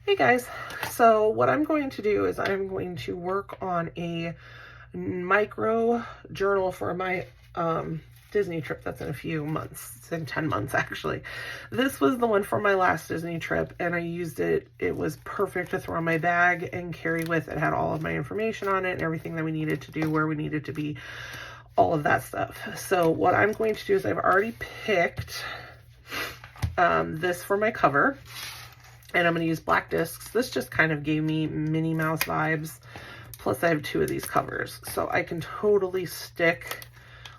Hey guys, so what I'm going to do is I'm going to work on a micro journal for my Disney trip that's in a few months. It's in 10 months actually. This was the one for my last Disney trip and I used it. It was perfect to throw in my bag and carry with. It had all of my information on it and everything that we needed to do, where we needed to be, all of that stuff. So what I'm going to do is I've already picked this for my cover. And I'm going to use black discs. This just kind of gave me Minnie Mouse vibes. Plus I have two of these covers. So I can totally stick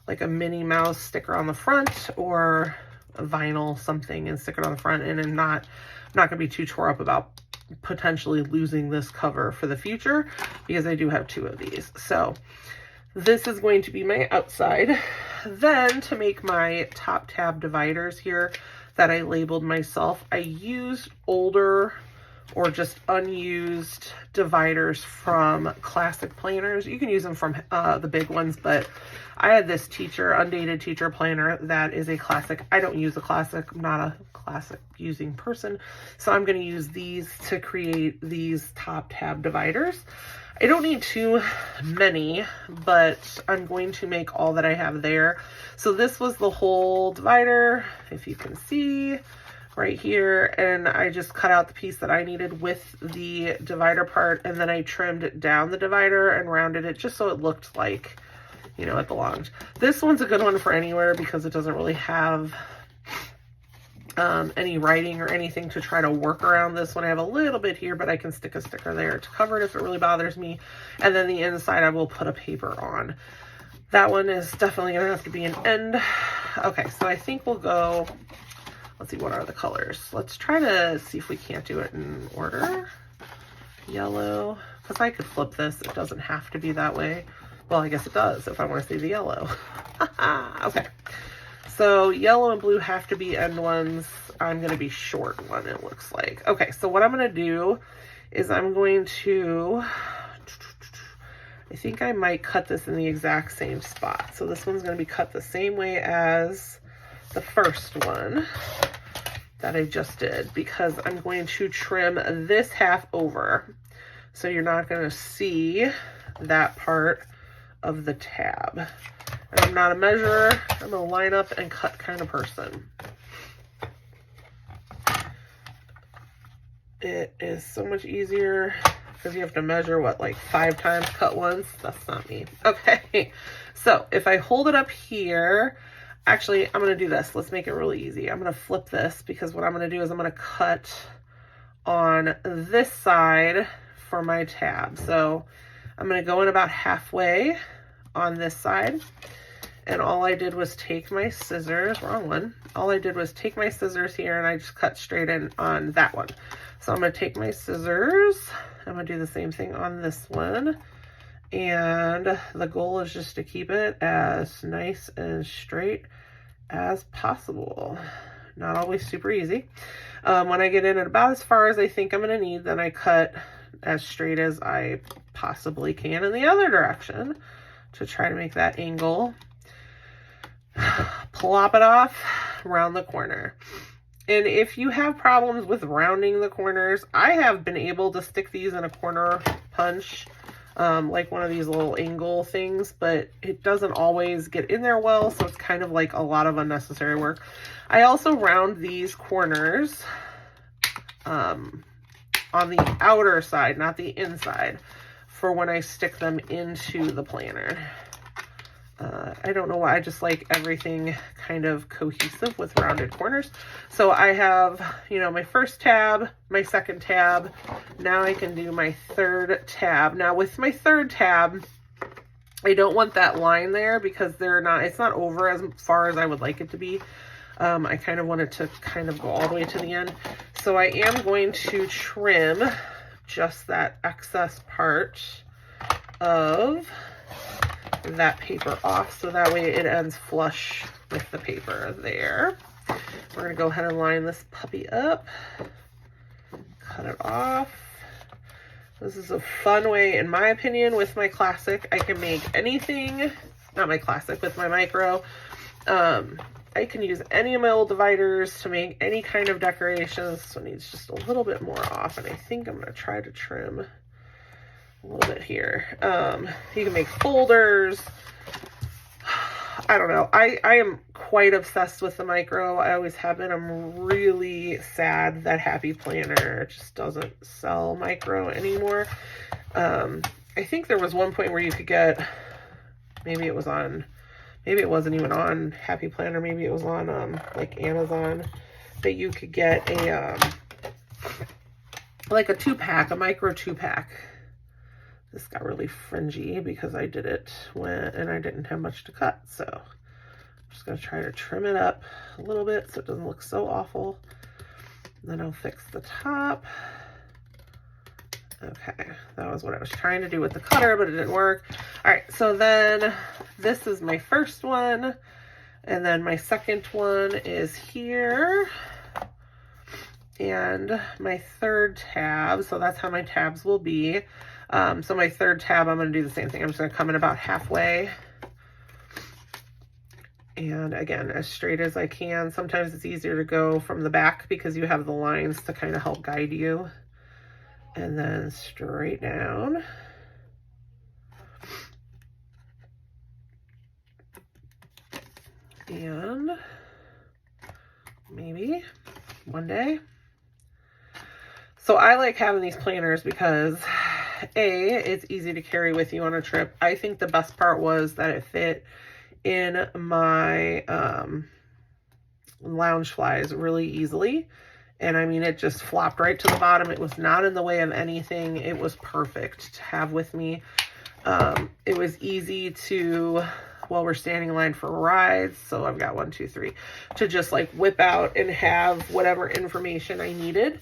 like a Minnie Mouse sticker on the front or a vinyl something and stick it on the front. And I'm not going to be too tore up about potentially losing this cover for the future because I do have two of these. So this is going to be my outside. Then to make my top tab dividers here, that I labeled myself, I used older or just unused dividers from classic planners. You can use them from the big ones, but I had this Undated Teacher Planner that is a classic. I don't use a classic. I'm not a classic using person. So I'm going to use these to create these top tab dividers. I don't need too many, but I'm going to make all that I have there. So this was the whole divider, if you can see right here. And I just cut out the piece that I needed with the divider part. And then I trimmed down the divider and rounded it just so it looked like, you know, it belonged. This one's a good one for anywhere because it doesn't really have any writing or anything to try to work around this one. I have a little bit here, but I can stick a sticker there to cover it if it really bothers me. And then the inside I will put a paper on. That one is definitely gonna have to be an end. Okay, so I think we'll go, let's see, what are the colors? Let's try to see if we can't do it in order. Yellow, because I could flip this. It doesn't have to be that way. Well, I guess it does if I want to see the yellow. Okay. So yellow and blue have to be end ones. I'm going to be short one, it looks like. Okay, so what I'm going to do is I'm going to, I think I might cut this in the exact same spot. So this one's going to be cut the same way as the first one that I just did, because I'm going to trim this half over. So you're not going to see that part of the tab. And I'm not a measurer. I'm a line up and cut kind of person. It is so much easier because you have to measure, what, like 5 times, cut once? That's not me. Okay, so if I hold it up here, actually, I'm going to do this. Let's make it really easy. I'm going to flip this because what I'm going to do is I'm going to cut on this side for my tab. So I'm going to go in about halfway on this side. And all I did was take my scissors, wrong one. All I did was take my scissors here and I just cut straight in on that one. So I'm going to take my scissors. I'm going to do the same thing on this one. And the goal is just to keep it as nice and straight as possible. Not always super easy. When I get in at about as far as I think I'm going to need, then I cut as straight as I possibly can in the other direction to try to make that angle. Plop it off, round the corner. And if you have problems with rounding the corners, I have been able to stick these in a corner punch, like one of these little angle things, but it doesn't always get in there well, so it's kind of like a lot of unnecessary work. I also round these corners on the outer side, not the inside, for when I stick them into the planner. I don't know why, I just like everything kind of cohesive with rounded corners. So I have, you know, my first tab, my second tab. Now I can do my third tab. Now with my third tab, I don't want that line there because it's not over as far as I would like it to be. I kind of want it to kind of go all the way to the end. So I am going to trim just that excess part of that paper off, so that way it ends flush with the paper there. We're going to go ahead and line this puppy up, cut it off. This is a fun way, in my opinion, with my classic. I can make anything, not my classic, with my micro. I can use any of my old dividers to make any kind of decorations. This one needs just a little bit more off, and I think I'm going to try to trim a little bit here. You can make folders. I don't know. I am quite obsessed with the micro. I always have been. I'm really sad that Happy Planner just doesn't sell micro anymore. I think there was one point where you could get, maybe it wasn't even on Happy Planner, maybe it was on like Amazon, that you could get a like a 2-pack, a micro 2-pack. This got really fringy because I did it and I didn't have much to cut. So I'm just going to try to trim it up a little bit so it doesn't look so awful. Then I'll fix the top. Okay, that was what I was trying to do with the cutter, but it didn't work. All right, so then this is my first one. And then my second one is here. And my third tab, so that's how my tabs will be. So my third tab, I'm going to do the same thing. I'm just going to come in about halfway. And again, as straight as I can. Sometimes it's easier to go from the back because you have the lines to kind of help guide you. And then straight down. And maybe one day. So I like having these planners because A, it's easy to carry with you on a trip. I think the best part was that it fit in my Loungeflies really easily. And I mean, it just flopped right to the bottom. It was not in the way of anything. It was perfect to have with me. It was easy to, while we're standing in line for rides, so I've got 1, 2, 3, to just like whip out and have whatever information I needed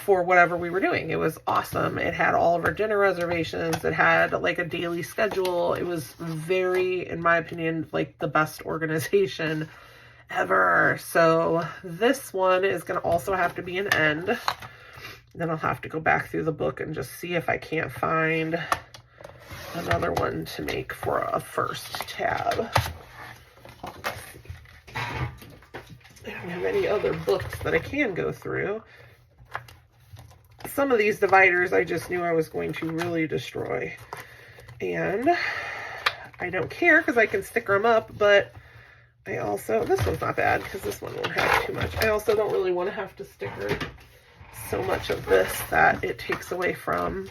for whatever we were doing. It was awesome. It had all of our dinner reservations. It had like a daily schedule. It was very, in my opinion, like the best organization ever. So this one is going to also have to be an end. Then I'll have to go back through the book and just see if I can't find another one to make for a first tab. I don't have any other books that I can go through. Some of these dividers I just knew I was going to really destroy. And I don't care because I can sticker them up, but I also, this one's not bad because this one won't have too much. I also don't really want to have to sticker so much of this that it takes away from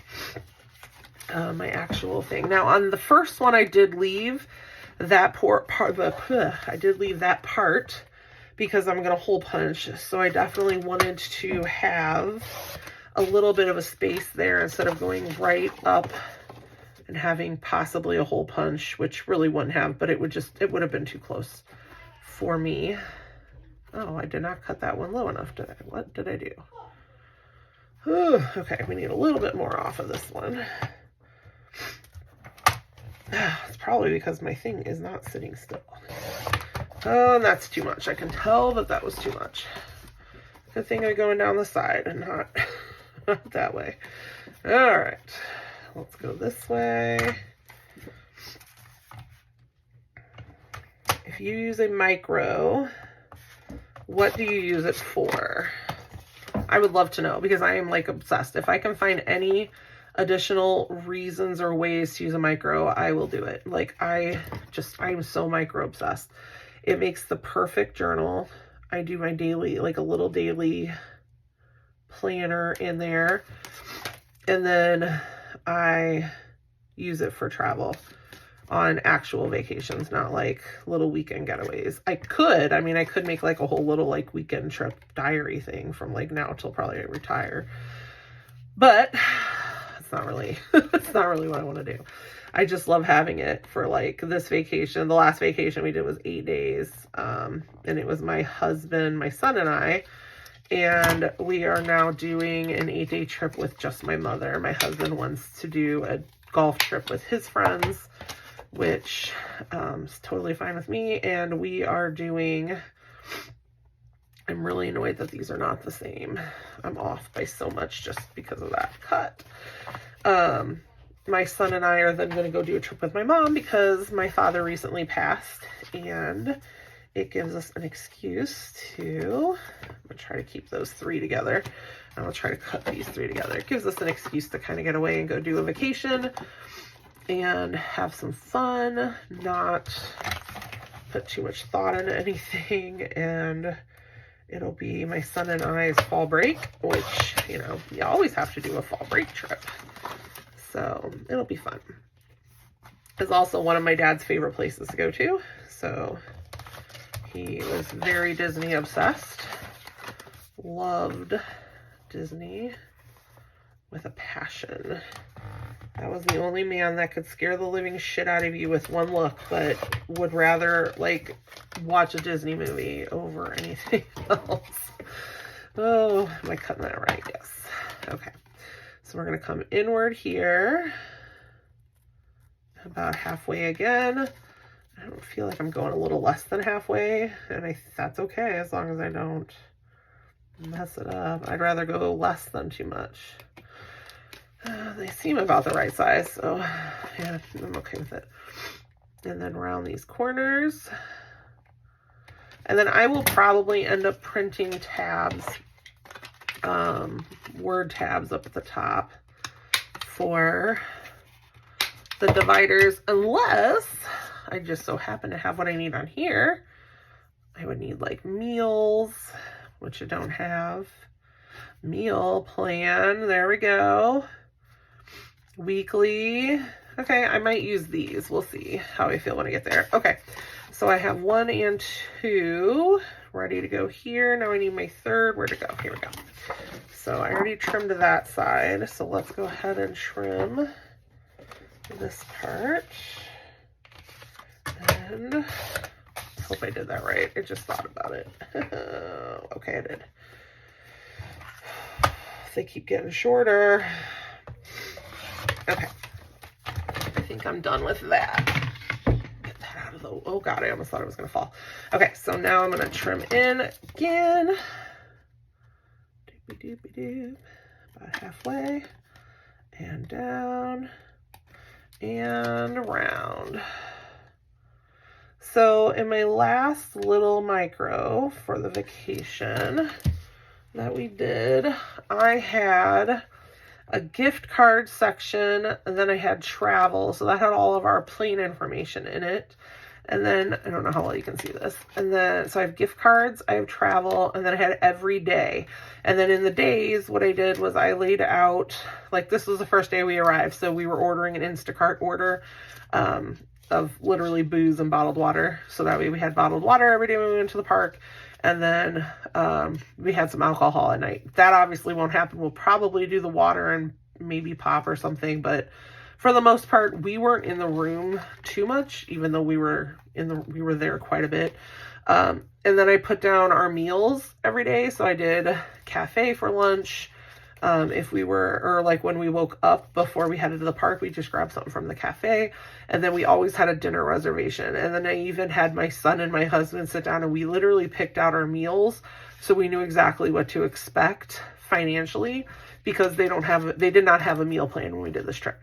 my actual thing. Now on the first one, I did leave that part because I'm going to hole punch. So I definitely wanted to have a little bit of a space there instead of going right up and having possibly a hole punch, which really wouldn't have, but it would have been too close for me. Oh, I did not cut that one low enough, did I? What did I do? Ooh, okay, we need a little bit more off of this one. It's probably because my thing is not sitting still. Oh, and that's too much. I can tell that that was too much. Good thing I'm going down the side and not, not that way. All right, let's go this way. If you use a micro, what do you use it for? I would love to know because I am like obsessed. If I can find any additional reasons or ways to use a micro, I will do it. Like I'm so micro obsessed. It makes the perfect journal. I do my daily, like a little daily planner in there. And then I use it for travel on actual vacations, not like little weekend getaways. I could make like a whole little like weekend trip diary thing from like now till probably I retire. But it's not really, it's not really what I want to do. I just love having it for like this vacation. The last vacation we did was 8 days. And it was my husband, my son and I, and we are now doing an 8-day trip with just my mother. My husband wants to do a golf trip with his friends, which is totally fine with me. And we are doing, I'm really annoyed that these are not the same. I'm off by so much just because of that cut. My son and I are then going to go do a trip with my mom because my father recently passed and it gives us an excuse to, I'm gonna try to keep those three together. And I'll try to cut these three together. It gives us an excuse to kind of get away and go do a vacation and have some fun, not put too much thought into anything. And it'll be my son and I's fall break, which, you know, you always have to do a fall break trip. So it'll be fun. It's also one of my dad's favorite places to go to. So he was very Disney obsessed. Loved Disney with a passion. That was the only man that could scare the living shit out of you with one look, but would rather like watch a Disney movie over anything else. Oh, am I cutting that right? Yes. Okay. So we're going to come inward here. About halfway again. I don't feel like I'm going a little less than halfway, and that's okay as long as I don't mess it up. I'd rather go less than too much. They seem about the right size, so yeah, I'm okay with it. And then around these corners. And then I will probably end up printing tabs, word tabs up at the top for the dividers, unless I just so happen to have what I need on here. I would need like meals, which I don't have. Meal plan, there we go. Weekly. Okay, I might use these. We'll see how I feel when I get there. Okay, so I have 1 and 2 ready to go here. Now I need my third. Where to go? Here we go. So I already trimmed that side. So let's go ahead and trim this part. And I hope I did that right. I just thought about it. Okay, I did. They keep getting shorter. Okay. I think I'm done with that. Get that out of the, oh God, I almost thought it was gonna fall. Okay, so now I'm gonna trim in again. Doopy-doopy-doop. About halfway. And down. And around. So in my last little micro for the vacation that we did, I had a gift card section, and then I had travel. So that had all of our plane information in it. And then, I don't know how well you can see this. And then, so I have gift cards, I have travel, and then I had every day. And then in the days, what I did was I laid out, like this was the first day we arrived. So we were ordering an Instacart order of literally booze and bottled water. So that way we had bottled water every day when we went to the park. And then we had some alcohol at night. That obviously won't happen. We'll probably do the water and maybe pop or something. But for the most part, we weren't in the room too much, even though we were there quite a bit. And then I put down our meals every day. So I did cafe for lunch. If we were, or like when we woke up before we headed to the park, we just grabbed something from the cafe. And then we always had a dinner reservation. And then I even had my son and my husband sit down and we literally picked out our meals. So we knew exactly what to expect financially, because they did not have a meal plan when we did this trip.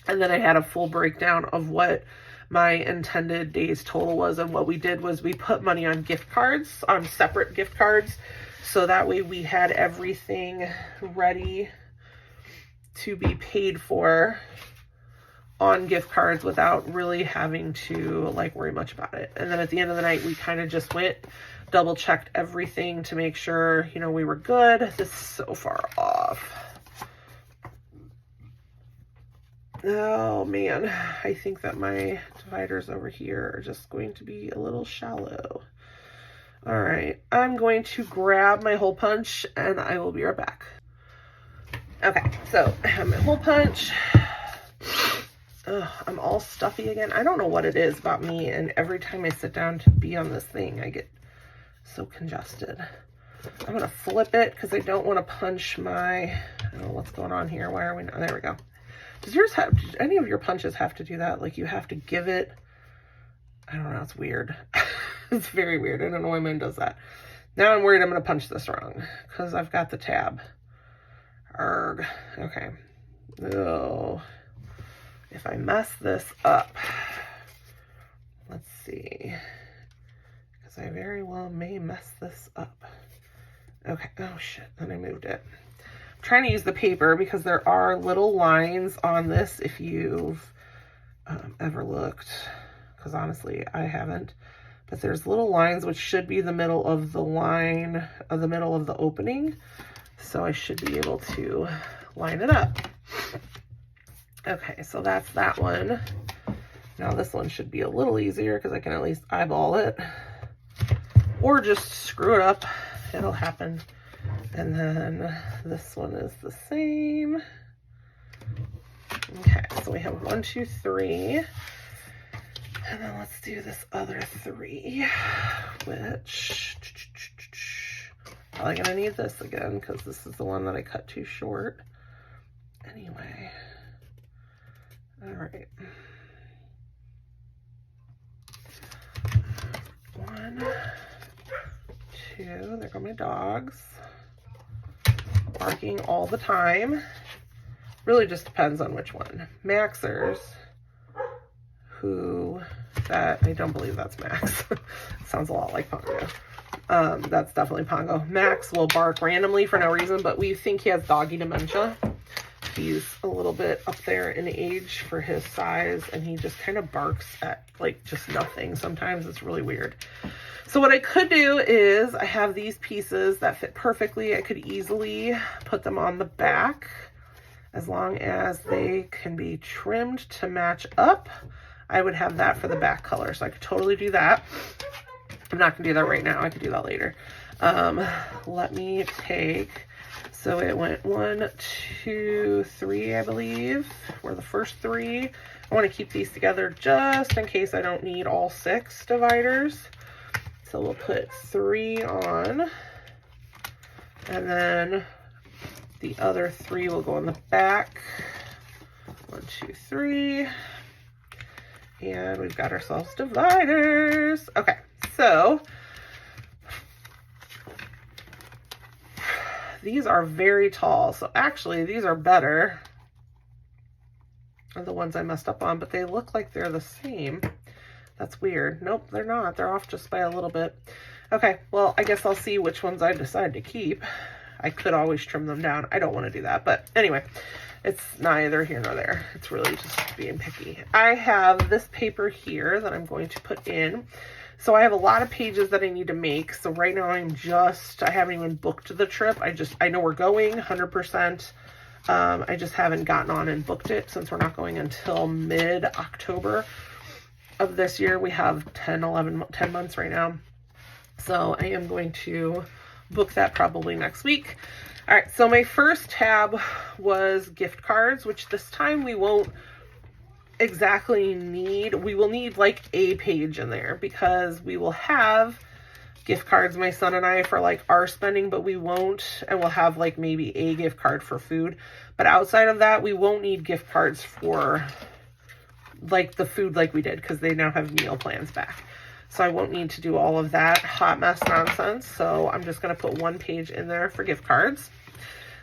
And then I had a full breakdown of what my intended days total was. And what we did was we put money on gift cards, on separate gift cards. So that way we had everything ready to be paid for on gift cards without really having to like worry much about it. And then at the end of the night, we kind of just went, double checked everything to make sure, you know, we were good. This is so far off. Oh man, I think that my dividers over here are just going to be a little shallow. All right, I'm going to grab my hole punch and I will be right back. Okay, so I have my hole punch. Ugh, I'm all stuffy again. I don't know what it is about me, and every time I sit down to be on this thing, I get so congested. I'm gonna flip it because I don't want to punch my, I don't know what's going on here. Why are we not, there we go. Did any of your punches have to do that? Like you have to give it, I don't know, it's weird. It's very weird. I don't know why mine does that. Now I'm worried I'm going to punch this wrong because I've got the tab. Arrgh. Okay. Oh, if I mess this up, let's see. because I very well may mess this up. Okay, oh shit, then I moved it. I'm trying to use the paper because there are little lines on this if you've ever looked, because honestly, I haven't. But there's little lines which should be the middle of the line, of the middle of the opening. So I should be able to line it up. Okay, so that's that one. Now this one should be a little easier because I can at least eyeball it. Or just screw it up. It'll happen. And then this one is the same. Okay, so we have 1, 2, 3. And then let's do this other 3, which probably gonna need this again because this is the one that I cut too short. Anyway, all right. 1, 2, there go my dogs. Barking all the time. Really just depends on which one. Maxers, who, that, I don't believe that's Max. Sounds a lot like Pongo. That's definitely Pongo. Max will bark randomly for no reason, but we think he has doggy dementia. He's a little bit up there in age for his size, and he just kind of barks at like just nothing. Sometimes it's really weird. So what I could do is I have these pieces that fit perfectly. I could easily put them on the back as long as they can be trimmed to match up. I would have that for the back color, so I could totally do that. I'm not gonna do that right now. I could do that later. Let me take, so it went 1, 2, 3, I believe, were the first 3. I want to keep these together just in case I don't need all 6 dividers. So we'll put 3 on, and then the other 3 will go in the back. 1, 2, 3. And we've got ourselves dividers. Okay, so these are very tall. So actually, these are better than the ones I messed up on, but they look like they're the same. That's weird. Nope, they're not. They're off just by a little bit. Okay, well, I guess I'll see which ones I decide to keep. I could always trim them down. I don't want to do that, but anyway. It's neither here nor there. It's really just being picky. I have this paper here that I'm going to put in. So I have a lot of pages that I need to make. So right now I haven't even booked the trip. I know we're going 100%. I just haven't gotten on and booked it since we're not going until mid-October of this year. We have 10 months right now. So I am going to book that probably next week. All right, so my first tab was gift cards, which this time we won't exactly need. We will need like a page in there because we will have gift cards, my son and I, for like our spending, but we won't, and we'll have like maybe a gift card for food. But outside of that, we won't need gift cards for like the food like we did because they now have meal plans back. So I won't need to do all of that hot mess nonsense. So I'm just going to put 1 page in there for gift cards.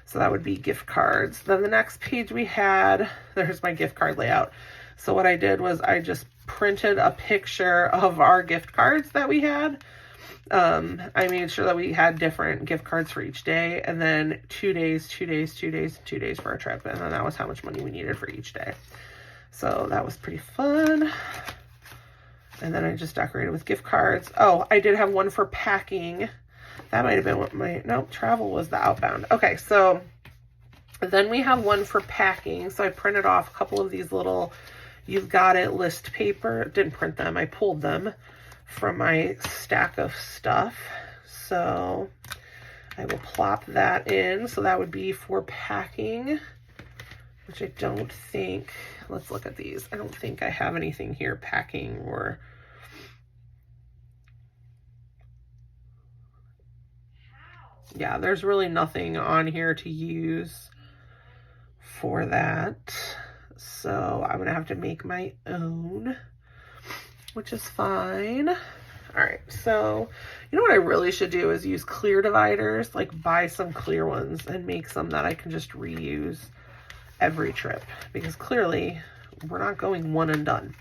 So that would be gift cards. Then the next page we had, there's my gift card layout. So what I did was I just printed a picture of our gift cards that we had. I made sure that we had different gift cards for each day, and then 2 days, 2 days, 2 days, 2 days for our trip. And then that was how much money we needed for each day. So that was pretty fun. And then I just decorated with gift cards. Oh, I did have one for packing. That might have been what nope, travel was the outbound. Okay, so then we have one for packing. So I printed off a couple of these little You've Got It list paper. Didn't print them. I pulled them from my stack of stuff. So I will plop that in. So that would be for packing, which I don't think, let's look at these. I don't think I have anything here packing or yeah, there's really nothing on here to use for that. So I'm going to have to make my own, which is fine. All right, so you know what I really should do is use clear dividers, like buy some clear ones and make some that I can just reuse every trip, because clearly we're not going one and done.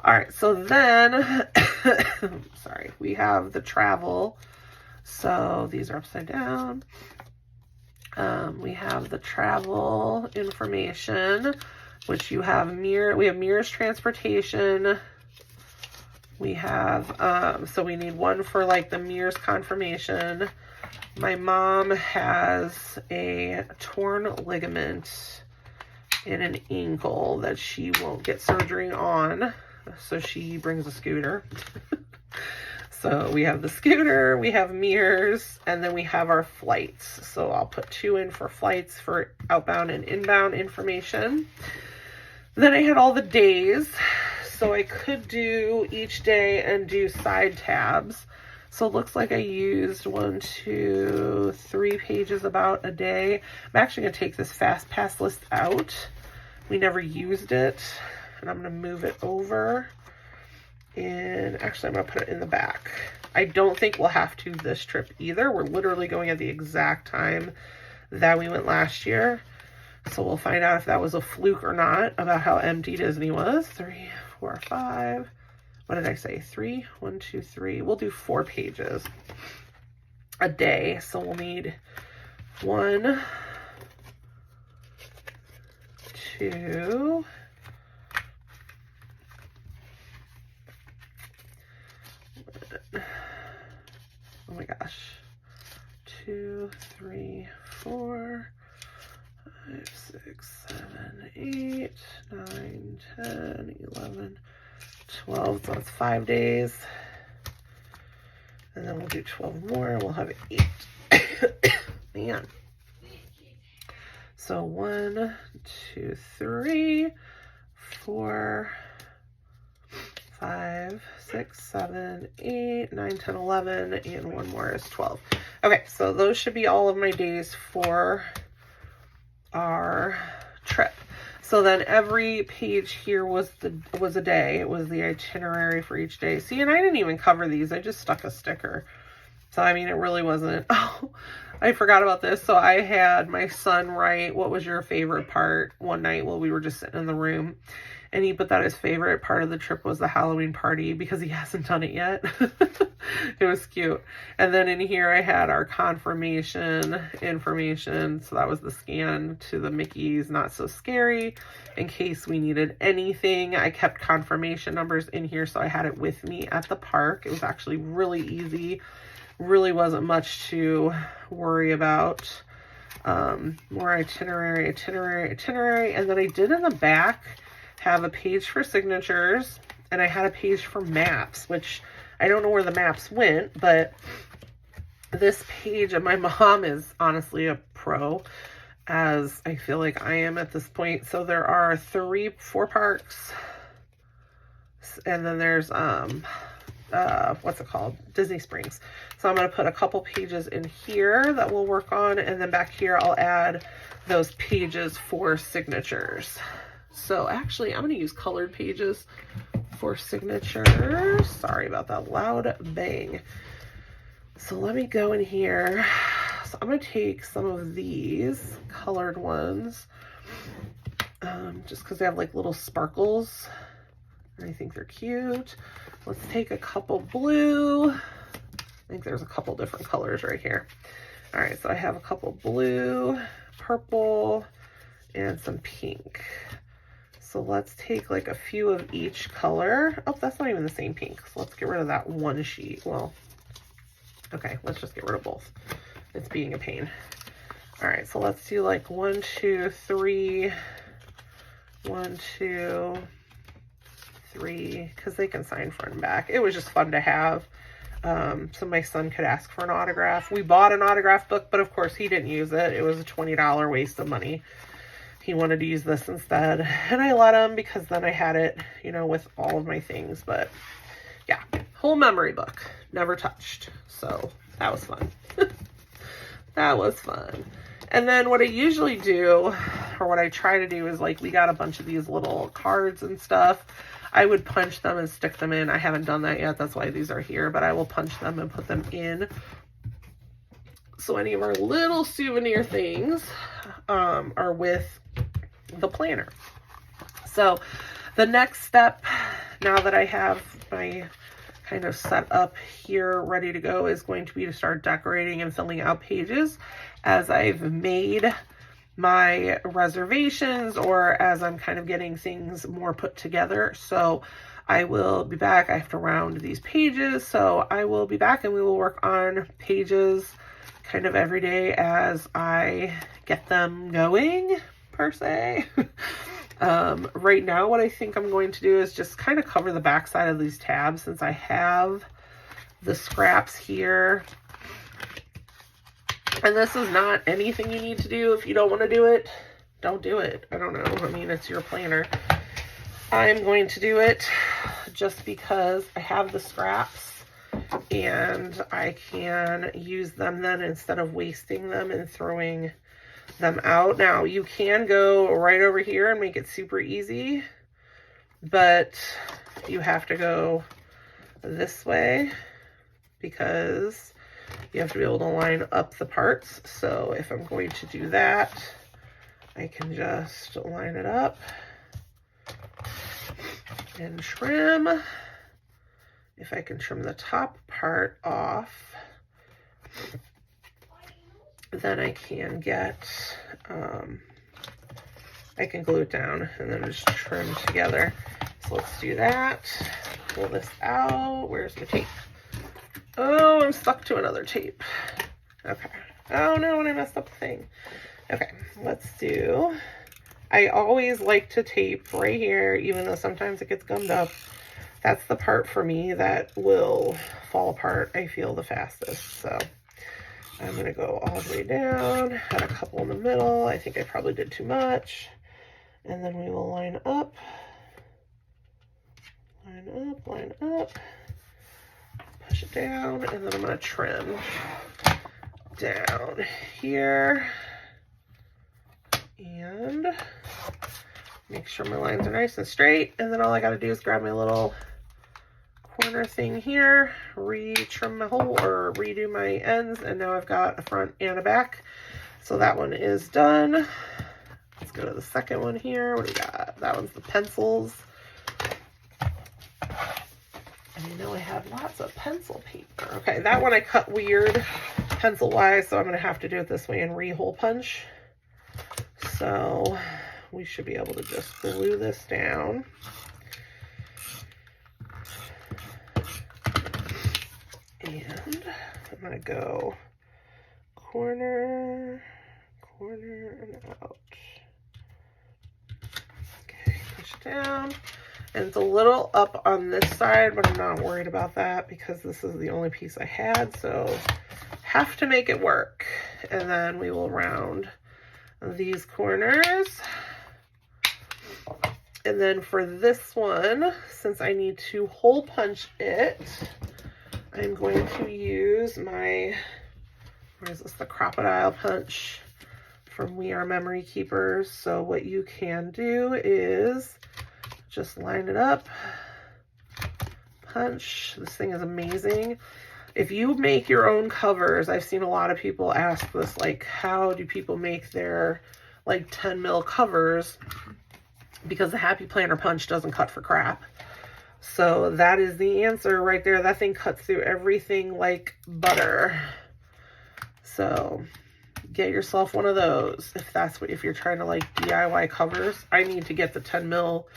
All right, so then, sorry, we have the travel. So these are upside down. We have the travel information, which you have we have Mears Transportation. We have, so we need one for like the Mears confirmation. My mom has a torn ligament in an ankle that she won't get surgery on. So she brings a scooter. So we have the scooter, we have Mears, and then we have our flights. So I'll put 2 in for flights for outbound and inbound information. Then I had all the days. So I could do each day and do side tabs. So it looks like I used 1, 2, 3 pages about a day. I'm actually going to take this FastPass list out. We never used it. And I'm going to move it over. And actually, I'm going to put it in the back. I don't think we'll have to this trip either. We're literally going at the exact time that we went last year. So we'll find out if that was a fluke or not about how empty Disney was. 3, 4, 5. What did I say? 3? 1, 2, 3. We'll do 4 pages a day. So we'll need 1, 2. Oh my gosh. 2, 3, 4, 5, 6, 7, 8, 9, 10, 11, 12. So that's 5 days. And then we'll do 12 more. We'll have 8. Man. So 1, 2, 3, 4, 5, 6, 7, 8, 9, 10, 11, and 1 more is 12. Okay, so those should be all of my days for our trip. So then every page here was a day. It was the itinerary for each day. See, and I didn't even cover these. I just stuck a sticker. So, I mean, it really wasn't. Oh, I forgot about this. So I had my son write, what was your favorite part one night while we were just sitting in the room. And he put that his favorite part of the trip was the Halloween party because he hasn't done it yet. It was cute. And then in here I had our confirmation information. So that was the scan to the Mickey's Not So Scary in case we needed anything. I kept confirmation numbers in here so I had it with me at the park. It was actually really easy. Really wasn't much to worry about. More itinerary. And then I did in the back have a page for signatures, and I had a page for maps, which I don't know where the maps went, but this page, and my mom is honestly a pro, as I feel like I am at this point. So there are 4 parks, and then there's what's it called? Disney Springs. So I'm going to put a couple pages in here that we'll work on, and then back here I'll add those pages for signatures. So actually, I'm going to use colored pages for signatures. Sorry about that loud bang. So let me go in here. So I'm going to take some of these colored ones, just because they have like little sparkles, and I think they're cute. Let's take a couple blue. I think there's a couple different colors right here. All right, so I have a couple blue, purple, and some pink. So let's take like a few of each color. Oh, that's not even the same pink. So let's get rid of that one sheet. Well, okay, let's just get rid of both. It's being a pain. All right, so let's do like 1, 2, 3, 1, 2, 3, because they can sign front and back. It was just fun to have. So my son could ask for an autograph. We bought an autograph book, but of course he didn't use it. It was a $20 waste of money. He wanted to use this instead, and I let him because then I had it, you know, with all of my things. But yeah, whole memory book, never touched. So that was fun. That was fun. And then what I usually do, or what I try to do, is like, we got a bunch of these little cards and stuff. I would punch them and stick them in. I haven't done that yet. That's why these are here, but I will punch them and put them in. So any of our little souvenir things are with the planner. So the next now that I have my kind of set up here ready to go is going to be to start decorating and filling out pages as I've made my reservations or as I'm kind of getting things more put together. So I will be back. I have to round these pages, so I will be back and we will work on pages kind of every day as I get them going, per se. Right now, what I think I'm going to do is just kind of cover the back side of these tabs since I have the scraps here. And this is not anything you need to do. If you don't want to do it, don't do it. I don't know. I mean, it's your planner. I'm going to do it just because I have the scraps and I can use them then instead of wasting them and throwing them out. Now, you can go right over here and make it super easy, but you have to go this way because you have to be able to line up the parts. So if I'm going to do that, I can just line it up and trim. If I can trim the top part off, then I can get, I can glue it down and then just trim together. So let's do that. Pull this out. Where's my tape? Oh, I'm stuck to another tape. Okay. Oh no, and I messed up the thing. Okay, let's do, I always like to tape right here, even though sometimes it gets gummed up. That's the part for me that will fall apart, I feel, the fastest. So I'm going to go all the way down, had a couple in the middle. I think I probably did too much. And then we will line up, push it down, and then I'm going to trim down here and make sure my lines are nice and straight. And then all I got to do is grab my little corner thing here, re-trim my hole or redo my ends, and now I've got a front and a back. So that one is done. Let's go to the second one here. What do we got? That one's the pencils. And I know I have lots of pencil paper. Okay, that one I cut weird pencil wise, so I'm gonna have to do it this way and re-hole punch. So we should be able to just glue this down. And I'm going to go corner, and out. Okay, push it down. And it's a little up on this side, but I'm not worried about that because this is the only piece I had. So have to make it work. And then we will round these corners. And then for this one, since I need to hole punch it, I'm going to use my, what is this, the Crop-A-Dile punch from We Are Memory Keepers. So what you can do is just line it up, punch. This thing is amazing. If you make your own covers, I've seen a lot of people ask this, like, how do people make their, like, 10 mil covers? Because the Happy Planner punch doesn't cut for crap. So that is the answer right there. That thing cuts through everything like butter. So get yourself one of those if you're trying to like DIY covers. I need to get the 10 mil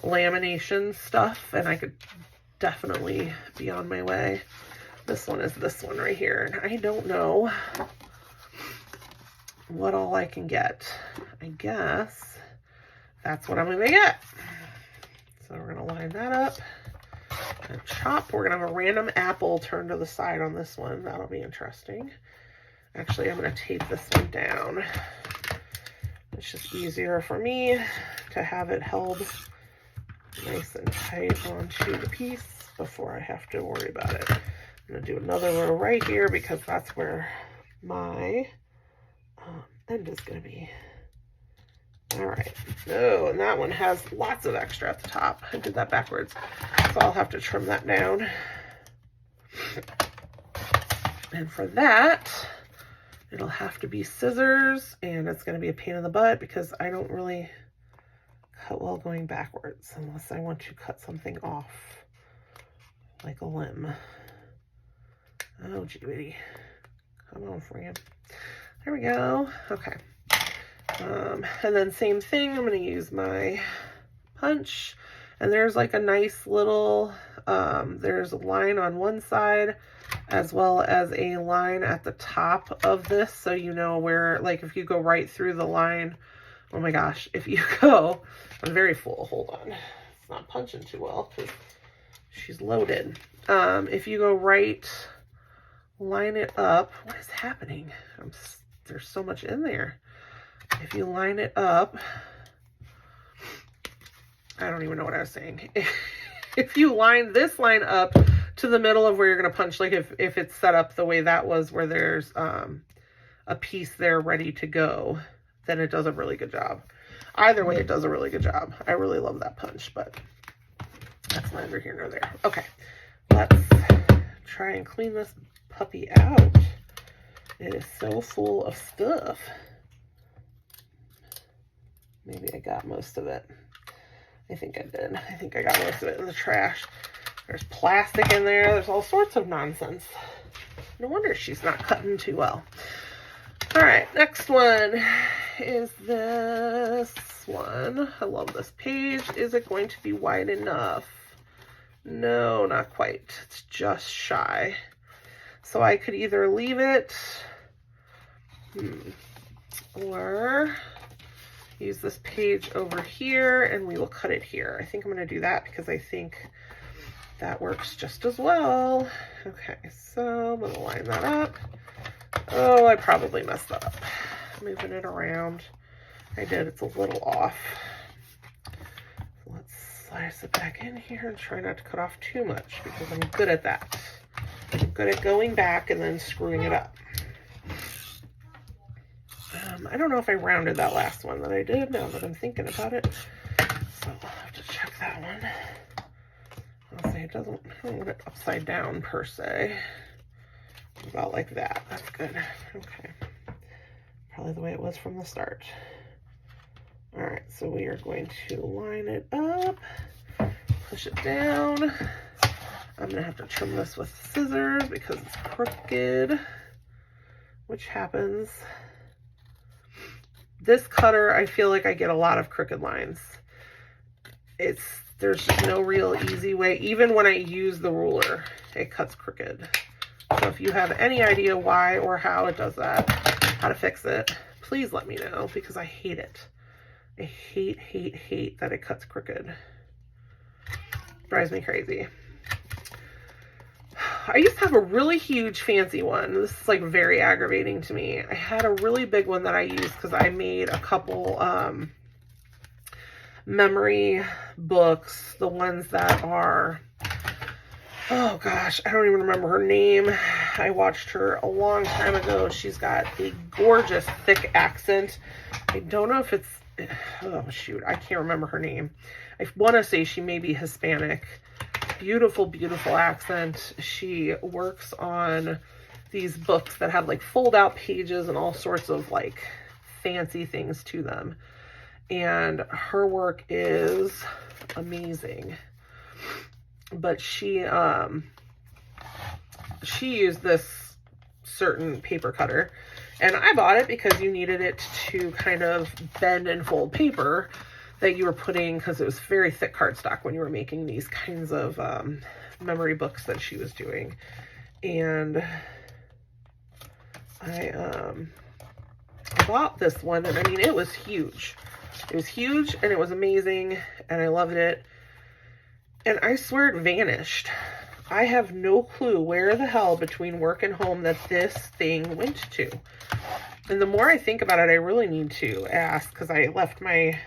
lamination stuff, and I could definitely be on my way. This one is this one right here, and I don't know what all I can get. I guess that's what I'm gonna get. So we're gonna line that up and chop. We're gonna have a random apple turned to the side on this one. That'll be interesting. Actually, I'm gonna tape this one down. It's just easier for me to have it held nice and tight onto the piece before I have to worry about it. I'm gonna do another row right here because that's where my end is gonna be. All right, oh, and that one has lots of extra at the top. I did that backwards, so I'll have to trim that down. And for that, it'll have to be scissors, and it's going to be a pain in the butt because I don't really cut while going backwards, unless I want to cut something off, like a limb. Oh, gee, come on, friend. There we go. Okay. And then same thing, I'm going to use my punch, and there's like a nice little, there's a line on one side as well as a line at the top of this, so you know where, like if you go right through the line, oh my gosh, if you go, I'm very full, hold on, it's not punching too well because she's loaded. If you go right, line it up, what is happening? There's so much in there. If you line it up, I don't even know what I was saying. If you line this line up to the middle of where you're going to punch, like if it's set up the way that was, where there's a piece there ready to go, then it does a really good job. Either way, it does a really good job. I really love that punch, but that's neither here nor there. Okay, let's try and clean this puppy out. It is so full of stuff. Maybe I got most of it. I think I did. I think I got most of it in the trash. There's plastic in there. There's all sorts of nonsense. No wonder she's not cutting too well. All right, next one is this one. I love this page. Is it going to be wide enough? No, not quite. It's just shy. So I could either leave it or use this page over here and we will cut it here. I think I'm going to do that because I think that works just as well. Okay, so I'm going to line that up. Oh, I probably messed up. Moving it around. I did, it's a little off. So let's slice it back in here and try not to cut off too much because I'm good at that. I'm good at going back and then screwing it up. I don't know if I rounded that last one that I did now that I'm thinking about it. So I'll have to check that one. I'll say it doesn't, I don't want it upside down per se. About like that. That's good. Okay. Probably the way it was from the start. All right, so we are going to line it up, push it down. I'm gonna have to trim this with scissors because it's crooked, which happens. This cutter, I feel like I get a lot of crooked lines. There's just no real easy way. Even when I use the ruler, it cuts crooked. So if you have any idea why or how it does that, how to fix it, please let me know because I hate it. I hate that it cuts crooked. Drives me crazy. I used to have a really huge fancy one. This is like very aggravating to me. I had a really big one that I used because I made a couple memory books, the ones that are, oh gosh, I don't even remember her name. I watched her a long time ago. She's got a gorgeous thick accent. I don't know if it's, oh shoot, I can't remember her name. I want to say she may be Hispanic. Beautiful, beautiful accent. She works on these books that have like fold out pages and all sorts of like fancy things to them. And her work is amazing. But she used this certain paper cutter, and I bought it because you needed it to kind of bend and fold paper that you were putting, because it was very thick cardstock when you were making these kinds of memory books that she was doing. And I bought this one, and I mean, it was huge. It was huge, and it was amazing, and I loved it. And I swear it vanished. I have no clue where the hell between work and home that this thing went to. And the more I think about it, I really need to ask, because I left my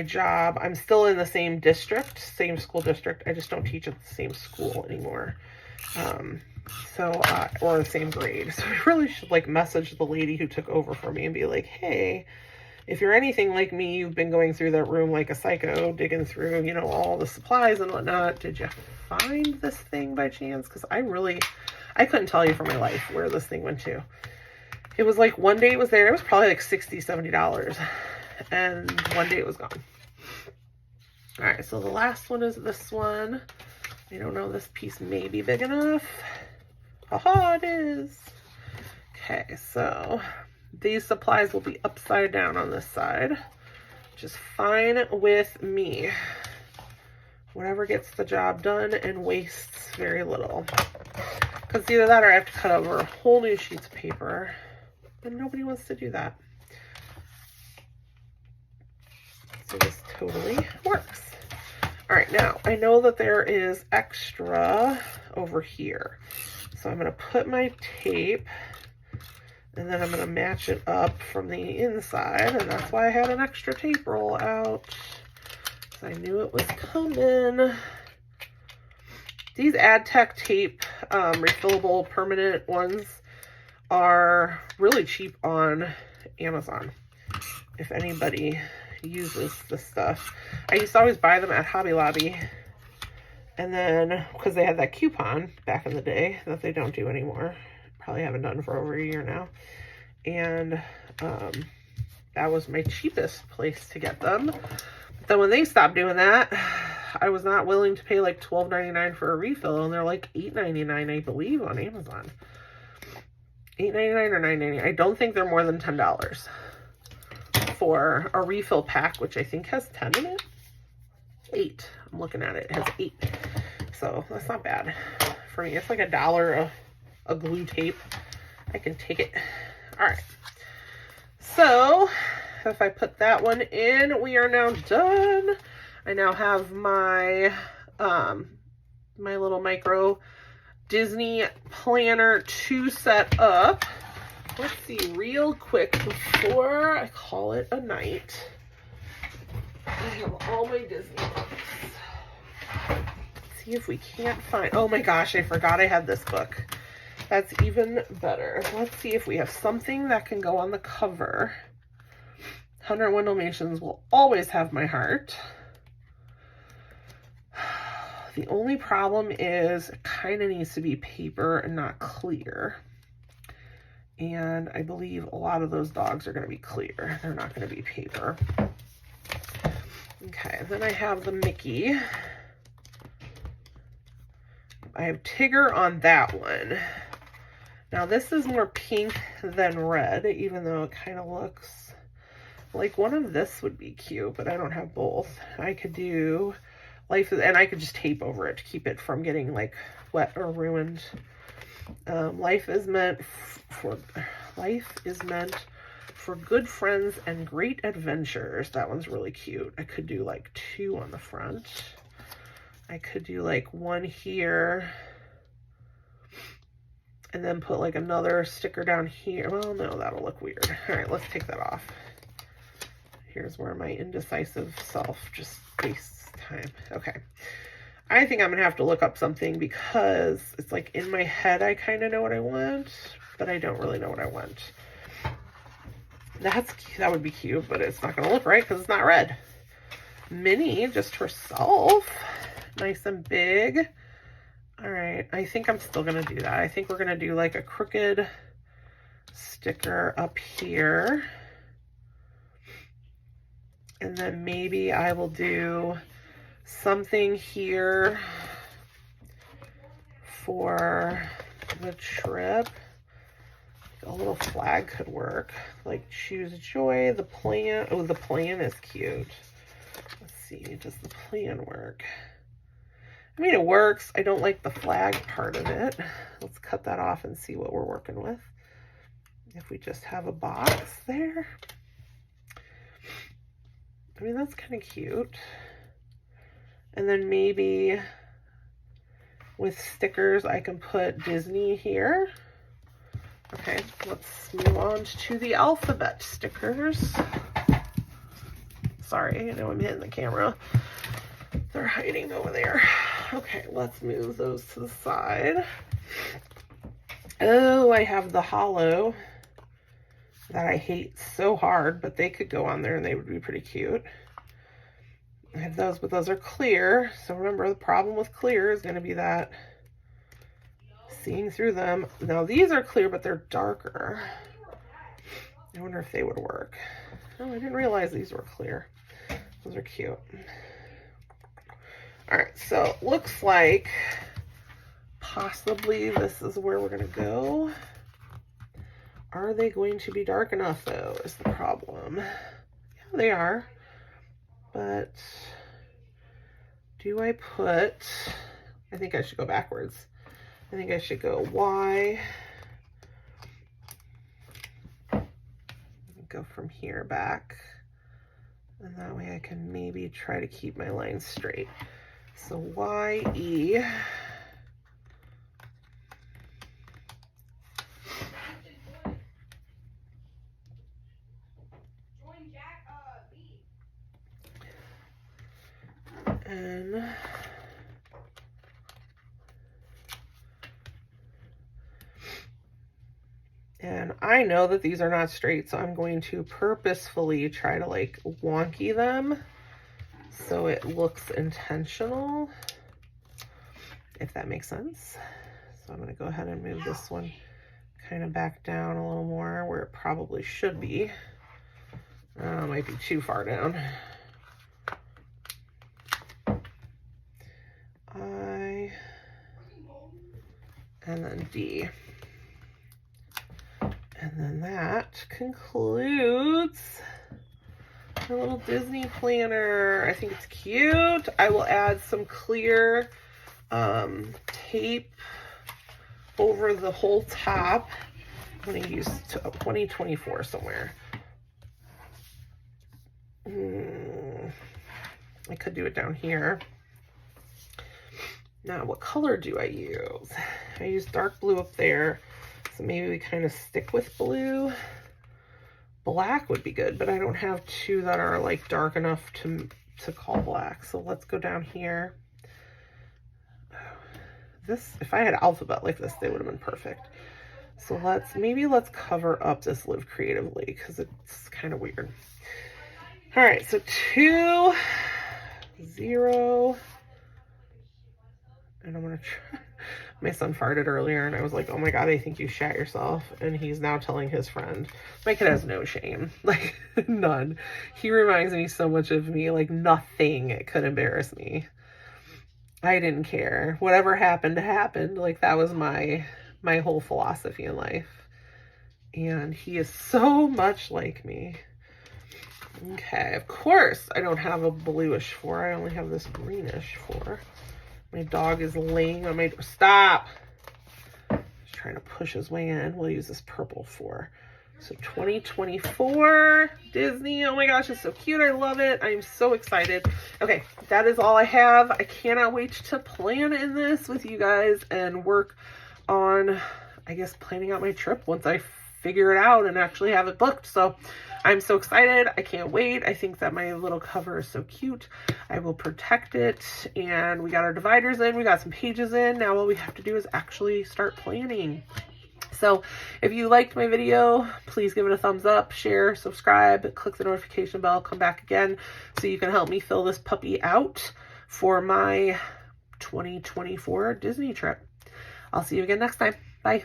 job. I'm still in the same district, same school district. I just don't teach at the same school anymore. Or the same grade. So I really should like message the lady who took over for me and be like, hey, if you're anything like me, you've been going through that room like a psycho, digging through, you know, all the supplies and whatnot. Did you find this thing by chance? Because I couldn't tell you for my life where this thing went to. It was like one day it was there. It was probably like $60, $70. And one day it was gone. All right, so the last one is this one. I don't know, this piece may be big enough. Haha, it is. Okay, so these supplies will be upside down on this side, which is fine with me. Whatever gets the job done and wastes very little. Because either that or I have to cut over a whole new sheets of paper, and nobody wants to do that. So this totally works. All right, now I know that there is extra over here. So I'm gonna put my tape and then I'm gonna match it up from the inside, and that's why I had an extra tape roll out. So I knew it was coming. These AdTech tape, refillable permanent ones are really cheap on Amazon. If anybody uses this stuff. I used to always buy them at Hobby Lobby. And then, because they had that coupon back in the day that they don't do anymore. Probably haven't done for over a year now. And that was my cheapest place to get them. But then when they stopped doing that, I was not willing to pay like $12.99 for a refill. And they're like $8.99, I believe, on Amazon. $8.99 or $9.99. I don't think they're more than $10 for a refill pack, which I think has 10 in it. 8. I'm looking at it. It has 8. So that's not bad for me. It's like $1 a glue tape. I can take it. All right. So if I put that one in, we are now done. I now have my my little micro Disney planner to set up. Let's see real quick before I call it a night. I have all my Disney books. Let's see if we can't find, oh my gosh, I forgot I had this book. That's even better. Let's see if we have something that can go on the cover. 101 Dalmatians will always have my heart. The only problem is it kind of needs to be paper and not clear. And I believe a lot of those dogs are going to be clear. They're not going to be paper. Okay, then I have the Mickey. I have Tigger on that one. Now this is more pink than red, even though it kind of looks like one of this would be cute, but I don't have both. I could do Life is, and I could just tape over it to keep it from getting like wet or ruined. Life is meant for good friends and great adventures. That one's really cute. I could do like 2 on the front. I could do like 1 here and then put like another sticker down here. Well, no, that'll look weird. All right, let's take that off. Here's where my indecisive self just wastes time. Okay. I think I'm gonna have to look up something because it's like in my head I kind of know what I want, but I don't really know what I want. That would be cute, but it's not gonna look right because it's not red. Minnie, just herself, nice and big. All right, I think I'm still gonna do that. I think we're gonna do like a crooked sticker up here, and then maybe I will do something here for the trip. A little flag could work, like choose joy, the plan. Oh, the plan is cute. Let's see, does the plan work? I mean, it works. I don't like the flag part of it. Let's cut that off and see what we're working with. If we just have a box there. I mean, that's kind of cute. And then maybe with stickers, I can put Disney here. Okay, let's move on to the alphabet stickers. Sorry, I know I'm hitting the camera. They're hiding over there. Okay, let's move those to the side. Oh, I have the hollow that I hate so hard, but they could go on there and they would be pretty cute. I have those, but those are clear. So remember, the problem with clear is going to be that seeing through them. Now these are clear, but they're darker. I wonder if they would work. Oh, I didn't realize these were clear. Those are cute. All right, so it looks like possibly this is where we're gonna go. Are they going to be dark enough though, is the problem. Yeah, they are. But do I put, I think I should go backwards. I think I should go Y. Go from here back. And that way I can maybe try to keep my lines straight. So YE. And I know that these are not straight, so I'm going to purposefully try to like wonky them so it looks intentional, if that makes sense. So I'm going to go ahead and move this one kind of back down a little more where it probably should be. It might be too far down. I, and then D. And then that concludes a little Disney planner. I think it's cute. I will add some clear tape over the whole top. I'm going to use 2024 somewhere. I could do it down here. Now, what color do I use? I use dark blue up there. So maybe we kind of stick with blue. Black would be good, but I don't have two that are like dark enough to call black. So let's go down here. This, if I had alphabet like this, they would have been perfect. So maybe let's cover up this Live Creatively because it's kind of weird. All right, so 2, 0, and I'm gonna try. My son farted earlier and I was like, oh my God, I think you shat yourself. And he's now telling his friend. My kid has no shame, like none. He reminds me so much of me, like nothing could embarrass me. I didn't care. Whatever happened, happened. Like that was my whole philosophy in life. And he is so much like me. Okay, of course I don't have a bluish 4. I only have this greenish 4. My dog is laying on my door. Stop! He's trying to push his way in. We'll use this purple 4. So 2024 Disney. Oh my gosh, it's so cute. I love it. I'm so excited. Okay, that is all I have. I cannot wait to plan in this with you guys and work on, I guess, planning out my trip once I figure it out and actually have it booked. So I'm so excited. I can't wait. I think that my little cover is so cute. I will protect it. And we got our dividers in. We got some pages in. Now all we have to do is actually start planning. So if you liked my video, please give it a thumbs up, share, subscribe, click the notification bell, come back again so you can help me fill this puppy out for my 2024 Disney trip. I'll see you again next time. Bye.